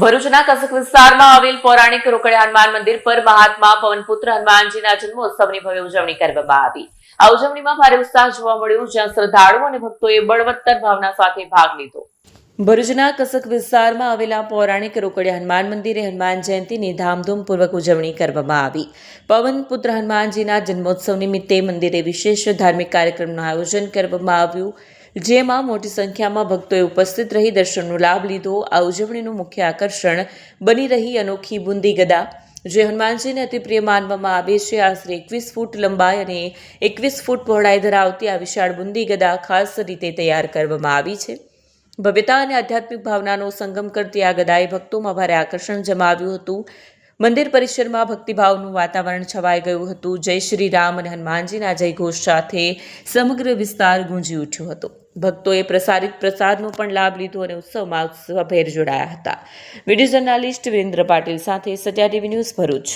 ભરૂચના કસક વિસ્તારમાં આવેલ પૌરાણિક રોકડિયા હનુમાન મંદિર પર મહાત્મા પવનપુત્ર હનુમાનજીના જન્મોત્સવની ભવ્ય ઉજવણી કરવામાં આવી. આ ઉજવણીમાં ભારે ઉત્સાહ જોવા મળ્યો, જ્યાં શ્રદ્ધાળુઓ અને ભક્તોએ બળવત્તર ભાવના સાથે ભાગ લીધો. ભરૂચના કસક વિસ્તારમાં આવેલા પૌરાણિક રોકડિયા હનુમાન મંદિરે હનુમાન જયંતીની ધામધૂમપૂર્વક ઉજવણી કરવામાં આવી. પવનપુત્ર હનુમાનજીના જન્મોત્સવ નિમિત્તે મંદિરે વિશેષ ધાર્મિક કાર્યક્રમનું આયોજન કરવામાં આવ્યું, જેમાં મોટી સંખ્યામાં ભક્તોએ ઉપસ્થિત રહી દર્શનનો લાભ લીધો. આ ઉજવણીનું મુખ્ય આકર્ષણ બની રહી અનોખી બુંદી ગદા, જે હનુમાનજીને અતિ પ્રિય માનવામાં આવે છે. આશરે 21 ફૂટ લંબાઈ અને 21 ફૂટ પહોળાઈ ધરાવતી આ વિશાળ બુંદી ગદા ખાસ રીતે તૈયાર કરવામાં આવી છે. ભવ્યતા અને આધ્યાત્મિક ભાવનાનો સંગમ કરતી આ ગદાએ ભક્તોમાં ભારે આકર્ષણ જમાવ્યું હતું. મંદિર પરિસરમાં ભક્તિભાવનું વાતાવરણ છવાઈ ગયું હતું. જય શ્રી રામ અને હનુમાનજીના જય ઘોષ સાથે સમગ્ર વિસ્તાર ગુંજી ઉઠ્યો હતો. ભક્તોએ પ્રસારિત પ્રસાદનો પણ લાભ લીધો અને ઉત્સવમાં ઉત્સાહભેર જોડાયા હતા. વિડીયો જર્નાલિસ્ટ વિરેન્દ્ર પાટીલ સાથે સત્યા ટીવી ન્યૂઝ ભરૂચ.